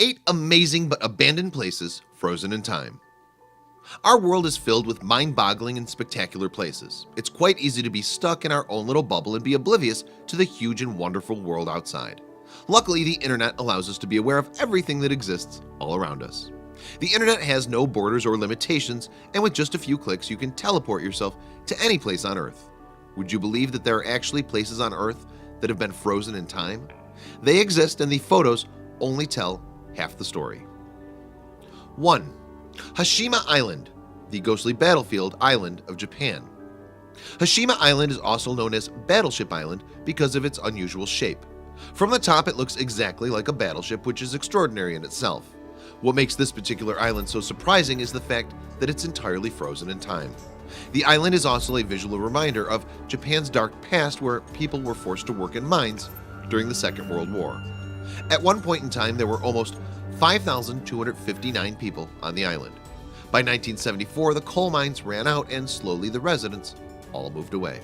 8 amazing but abandoned places frozen in time. Our world is filled with mind-boggling and spectacular places. It's quite easy to be stuck in our own little bubble and be oblivious to the huge and wonderful world outside. Luckily, the internet allows us to be aware of everything that exists all around us. The internet has no borders or limitations, and with just a few clicks you can teleport yourself to any place on Earth. Would you believe that there are actually places on Earth that have been frozen in time? They exist, and the photos only tell half the story. 1. Hashima Island, the ghostly battlefield island of Japan. Hashima Island is also known as Battleship Island because of its unusual shape. From the top it looks exactly like a battleship, which is extraordinary in itself. What makes this particular island so surprising is the fact that it's entirely frozen in time. The island is also a visual reminder of Japan's dark past, where people were forced to work in mines during the Second World War. At one point in time there were almost 5,259 people on the island. By 1974 the coal mines ran out and slowly the residents all moved away.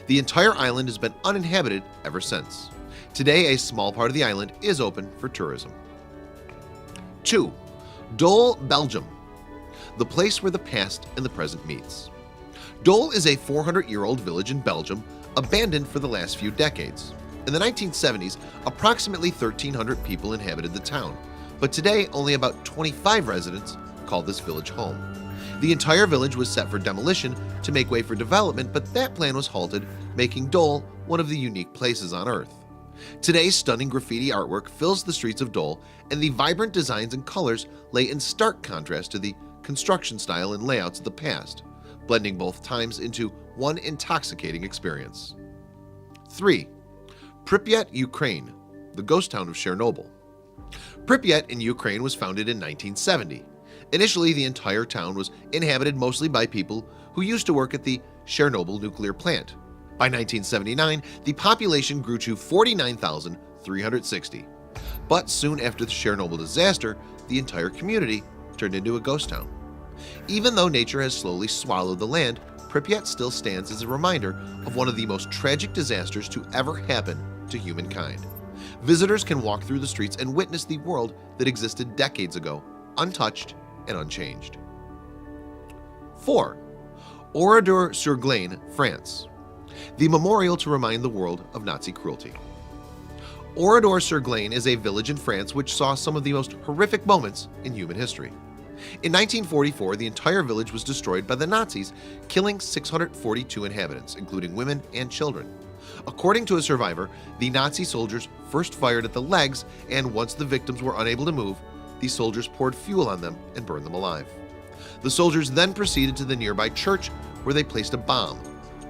The entire island has been uninhabited ever since. Today a small part of the island is open for tourism. 2. Dole Belgium, the place where the past and the present meets. Dole is a 400-year-old village in Belgium, abandoned for the last few decades. In the 1970s, approximately 1,300 people inhabited the town, but today only about 25 residents call this village home. The entire village was set for demolition to make way for development, but that plan was halted, making Dole one of the unique places on Earth. Today's stunning graffiti artwork fills the streets of Dole, and the vibrant designs and colors lay in stark contrast to the construction style and layouts of the past, blending both times into one intoxicating experience. 3. Pripyat, Ukraine, the ghost town of Chernobyl. Pripyat in Ukraine was founded in 1970. Initially, the entire town was inhabited mostly by people who used to work at the Chernobyl nuclear plant. By 1979, the population grew to 49,360. But soon after the Chernobyl disaster, the entire community turned into a ghost town. Even though nature has slowly swallowed the land, Pripyat still stands as a reminder of one of the most tragic disasters to ever happen to humankind. Visitors can walk through the streets and witness the world that existed decades ago, untouched and unchanged. 4. Oradour-sur-Glane, France, the memorial to remind the world of Nazi cruelty. Oradour-sur-Glane is a village in France which saw some of the most horrific moments in human history. In 1944, the entire village was destroyed by the Nazis, killing 642 inhabitants, including women and children. According to a survivor, the Nazi soldiers first fired at the legs, and once the victims were unable to move, the soldiers poured fuel on them and burned them alive. The soldiers then proceeded to the nearby church, where they placed a bomb.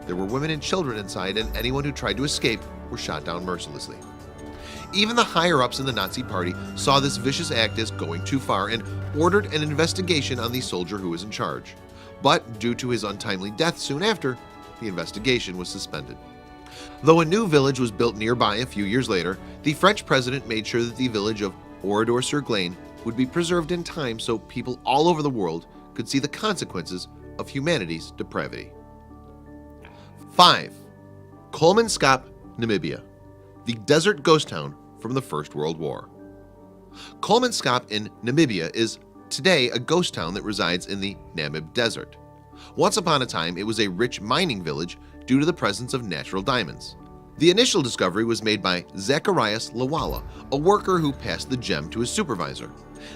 There were women and children inside, and anyone who tried to escape were shot down mercilessly. Even the higher-ups in the Nazi party saw this vicious act as going too far and ordered an investigation on the soldier who was in charge. But due to his untimely death soon after, the investigation was suspended. Though a new village was built nearby a few years later, the French president made sure that the village of Oradour-sur-Glane would be preserved in time so people all over the world could see the consequences of humanity's depravity. 5. Colemanskop Namibia, the desert ghost town from the First World War. Colemanskop in Namibia is today a ghost town that resides in the Namib Desert. Once upon a time, it was a rich mining village due to the presence of natural diamonds. The initial discovery was made by Zacharias Lawala, a worker who passed the gem to his supervisor.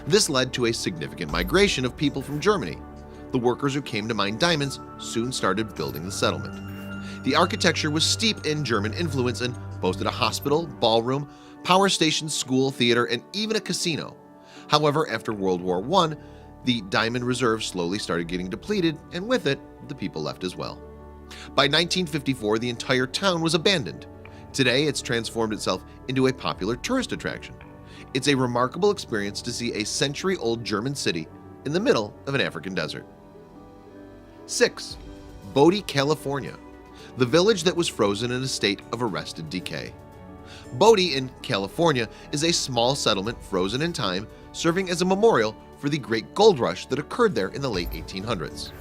This led to a significant migration of people from Germany. The workers who came to mine diamonds soon started building the settlement. The architecture was steeped in German influence and boasted a hospital, ballroom, power station, school, theater, and even a casino. However, after World War I, the diamond reserves slowly started getting depleted, and with it, the people left as well. By 1954, the entire town was abandoned. Today, it's transformed itself into a popular tourist attraction. It's a remarkable experience to see a century-old German city in the middle of an African desert. 6. Bod California, the village that was frozen in a state of arrested decay. Bod in California is a small settlement frozen in time, serving as a memorial for the great gold rush that occurred there in the late 1800s.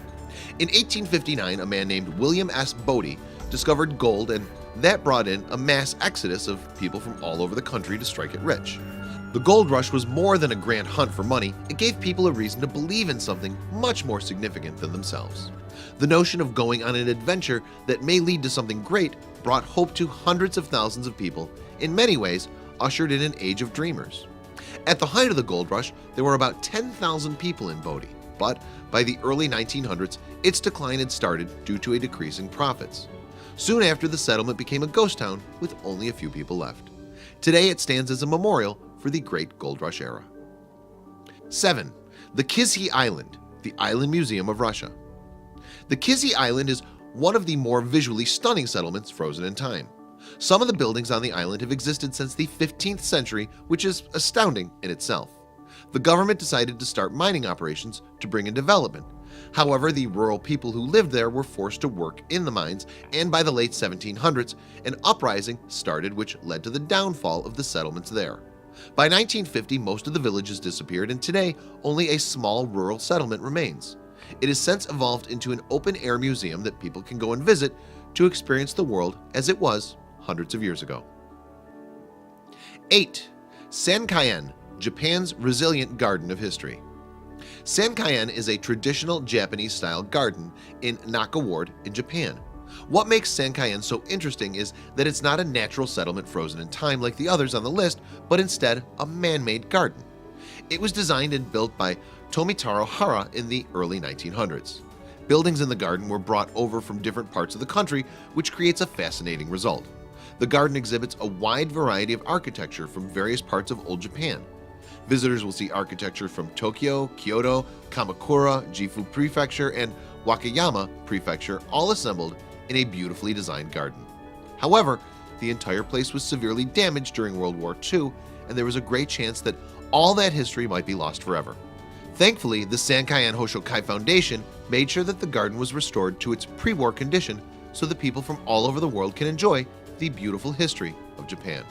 In 1859, a man named William S. Bod discovered gold, and that brought in a mass exodus of people from all over the country to strike it rich. The gold rush was more than a grand hunt for money. It gave people a reason to believe in something much more significant than themselves. The notion of going on an adventure that may lead to something great brought hope to hundreds of thousands of people, in many ways ushered in an age of dreamers. At the height of the gold rush, there were about 10,000 people in Bod, but by the early 1900s, its decline had started due to a decrease in profits. Soon after, the settlement became a ghost town with only a few people left. Today, it stands as a memorial for the Great Gold Rush era. 7. The Kizi Island, the Island Museum of Russia. The Kizi Island is one of the more visually stunning settlements frozen in time. Some of the buildings on the island have existed since the 15th century, which is astounding in itself. The government decided to start mining operations to bring in development. However, the rural people who lived there were forced to work in the mines, and by the late 1700s, an uprising started which led to the downfall of the settlements there. By 1950, most of the villages disappeared, and today only a small rural settlement remains. It has since evolved into an open-air museum that people can go and visit to experience the world as it was hundreds of years ago. 8. Sankai, Japan's resilient garden of history. Sankai is a traditional Japanese-style garden in Naka Ward in Japan. What makes Sankai so interesting is that it's not a natural settlement frozen in time like the others on the list, but instead a man-made garden. It was designed and built by Tomitaro Hara in the early 1900s. Buildings in the garden were brought over from different parts of the country, which creates a fascinating result. The garden exhibits a wide variety of architecture from various parts of old Japan. Visitors will see architecture from Tokyo, Kyoto, Kamakura, Gifu Prefecture, and Wakayama Prefecture, all assembled in a beautifully designed garden. However, the entire place was severely damaged during World War II, and there was a great chance that all that history might be lost forever. Thankfully, the Sankai Hoshokai Foundation made sure that the garden was restored to its pre-war condition so that people from all over the world can enjoy the beautiful history of Japan.